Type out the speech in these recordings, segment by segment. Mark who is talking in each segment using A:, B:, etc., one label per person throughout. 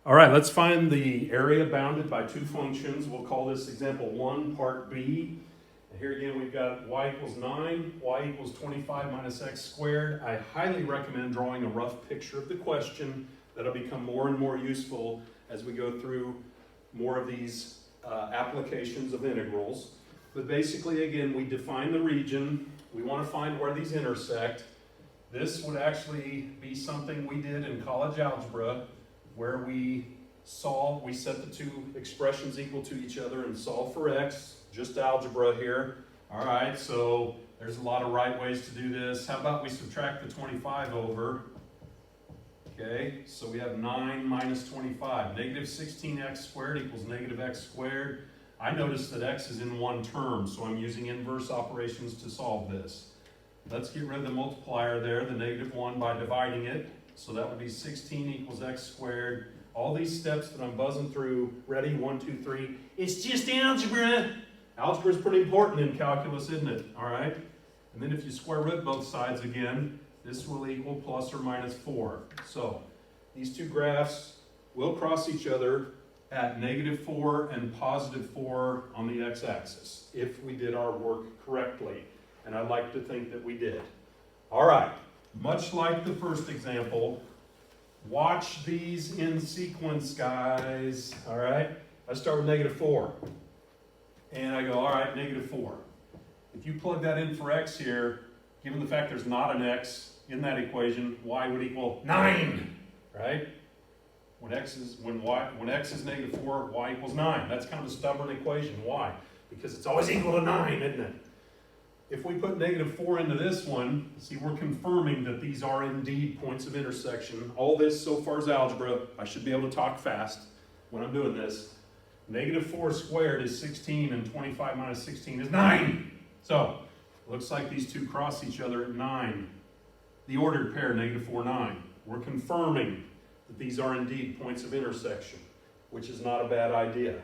A: All right, let's find the area bounded by two functions. We'll call this example 1, part B. And here again, we've got y equals 9, y equals 25 minus x squared. I highly recommend drawing a rough picture of the question. That'll become more and more useful as we go through more of these applications of integrals. But basically, again, we define the region. We want to find where these intersect. This would actually be something we did in college algebra, where we set the two expressions equal to each other and solve for x, just algebra here. All right, so there's a lot of right ways to do this. How about we subtract the 25 over? Okay, so we have 9 minus 25. Negative 16x squared equals negative x squared. I notice that x is in one term, so I'm using inverse operations to solve this. Let's get rid of the multiplier there, the negative 1, by dividing it. So that would be 16 equals x squared. All these steps that I'm buzzing through, ready, 1, 2, 3. It's just algebra. Algebra is pretty important in calculus, isn't it? All right. And then if you square root both sides again, this will equal plus or minus 4. So these two graphs will cross each other at negative 4 and positive 4 on the x-axis, if we did our work correctly. And I'd like to think that we did. All right. Much like the first example, watch these in sequence, guys. All right? I start with negative 4. And I go, all right, negative 4. If you plug that in for x here, given the fact there's not an x in that equation, y would equal 9, right? When x is negative 4, y equals 9. That's kind of a stubborn equation. Why? Because it's always equal to 9, isn't it? If we put negative 4 into this one, see, we're confirming that these are indeed points of intersection. All this so far is algebra. I should be able to talk fast when I'm doing this. Negative 4 squared is 16, and 25 minus 16 is 9. So, looks like these two cross each other at 9. The ordered pair, negative 4, 9. We're confirming that these are indeed points of intersection, which is not a bad idea.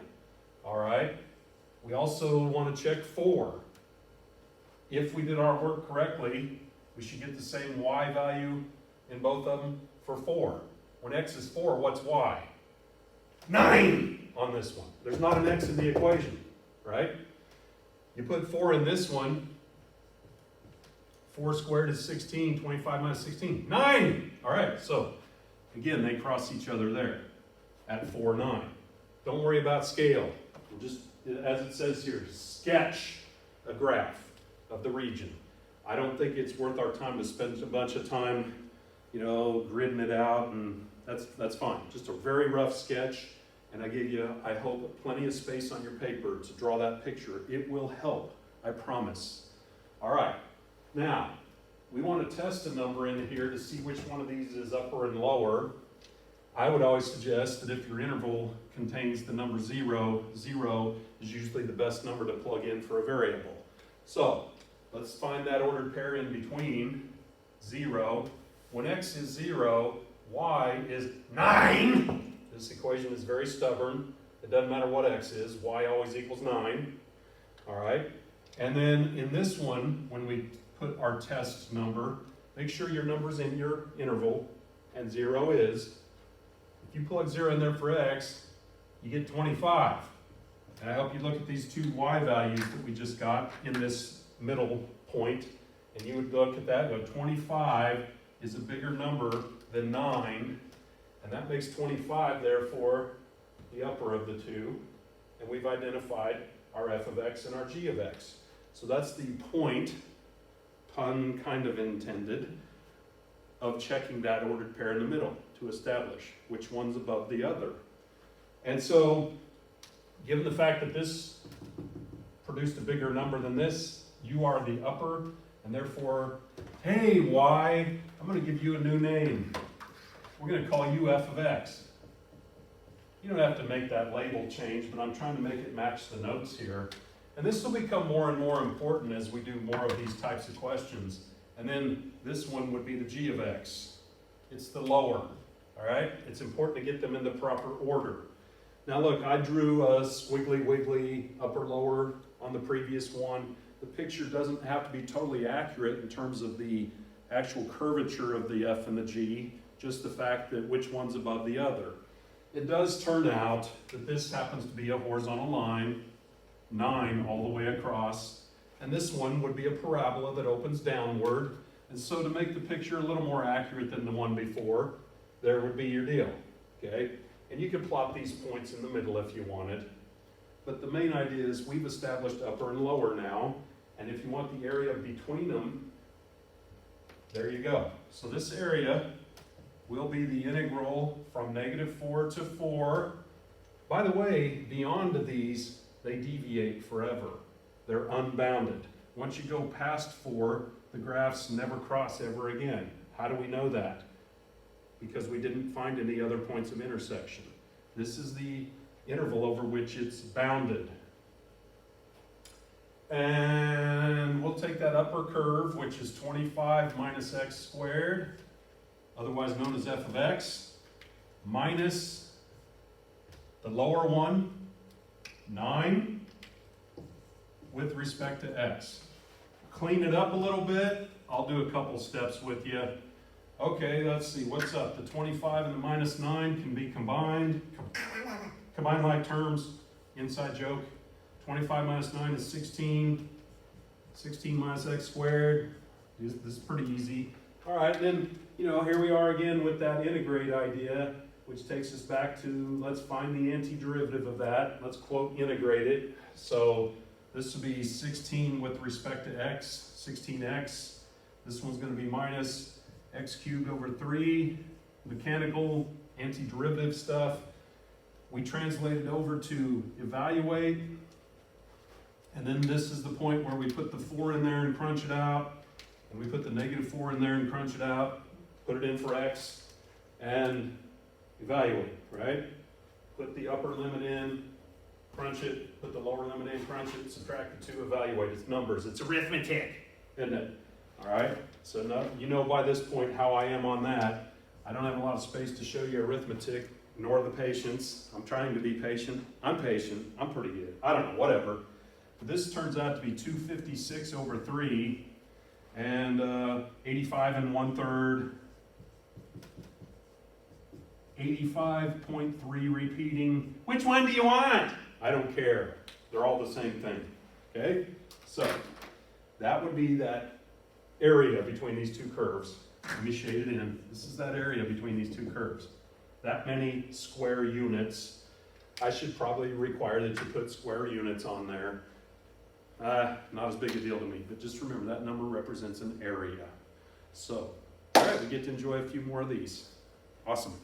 A: All right? We also want to check 4. If we did our work correctly, we should get the same y value in both of them for 4. When x is 4, what's y? 9 on this one. There's not an x in the equation, right? You put 4 in this one. 4 squared is 16. 25 minus 16. 9! All right, so again, they cross each other there at 4, 9. Don't worry about scale. We'll just, as it says here, sketch a graph of the region. I don't think it's worth our time to spend a bunch of time, gridding it out, and that's fine. Just a very rough sketch, and I give you, I hope, plenty of space on your paper to draw that picture. It will help, I promise. All right, now, we want to test a number in here to see which one of these is upper and lower. I would always suggest that if your interval contains the number 0, 0 is usually the best number to plug in for a variable. So, let's find that ordered pair in between 0. When x is 0, y is 9. This equation is very stubborn. It doesn't matter what x is. Y always equals 9. All right? And then in this one, when we put our test number, make sure your number's in your interval, and 0 is. If you plug 0 in there for x, you get 25. And I hope you look at these two y values that we just got in this middle point, and you would look at that and go, 25 is a bigger number than 9, and that makes 25, therefore, the upper of the two, and we've identified our f of x and our g of x. So that's the point, pun kind of intended, of checking that ordered pair in the middle to establish which one's above the other. And so, given the fact that this produced a bigger number than this, you are the upper, and therefore, hey, y, I'm going to give you a new name. We're going to call you f of x. You don't have to make that label change, but I'm trying to make it match the notes here. And this will become more and more important as we do more of these types of questions. And then this one would be the g of x. It's the lower, all right? It's important to get them in the proper order. Now look, I drew a squiggly wiggly upper lower on the previous one. The picture doesn't have to be totally accurate in terms of the actual curvature of the f and the g, just the fact that which one's above the other. it does turn out that this happens to be a horizontal line, 9 all the way across, and this one would be a parabola that opens downward. And so to make the picture a little more accurate than the one before, there would be your deal, okay? And you could plot these points in the middle if you wanted. But the main idea is we've established upper and lower now, and if you want the area between them, there you go. So this area will be the integral from -4 to 4. By the way, beyond these, they deviate forever. They're unbounded. Once you go past 4, the graphs never cross ever again. How do we know that? Because we didn't find any other points of intersection. This is the interval over which it's bounded. And we'll take that upper curve, which is 25 minus x squared, otherwise known as f of x, minus the lower one, 9, with respect to x. Clean it up a little bit. I'll do a couple steps with you. Okay, let's see, what's up? The 25 and the minus 9 can be combined. Combine like terms, inside joke. 25 minus 9 is 16. 16 minus x squared. This is pretty easy. All right, then, here we are again with that integrate idea, which takes us back to, let's find the antiderivative of that. Let's quote integrate it. So this would be 16 with respect to x, 16x. This one's going to be minus x cubed over 3. Mechanical antiderivative stuff. We translate it over to evaluate. And then this is the point where we put the 4 in there and crunch it out. And we put the -4 in there and crunch it out. Put it in for x and evaluate, right? Put the upper limit in, crunch it, put the lower limit in, crunch it, subtract the 2, evaluate. It's numbers, it's arithmetic, isn't it? All right, so now you know by this point how I am on that. I don't have a lot of space to show you arithmetic, nor the patience. I'm trying to be patient. I'm patient, I'm pretty good. I don't know, whatever. But this turns out to be 256 over 3, and 85 and 1/3. 85.3 repeating. Which one do you want? I don't care. They're all the same thing. Okay? So, that would be that area between these two curves. Let me shade it in. This is that area between these two curves. That many square units. I should probably require that you put square units on there. Not as big a deal to me, but just remember that number represents an area. So, all right, we get to enjoy a few more of these. Awesome.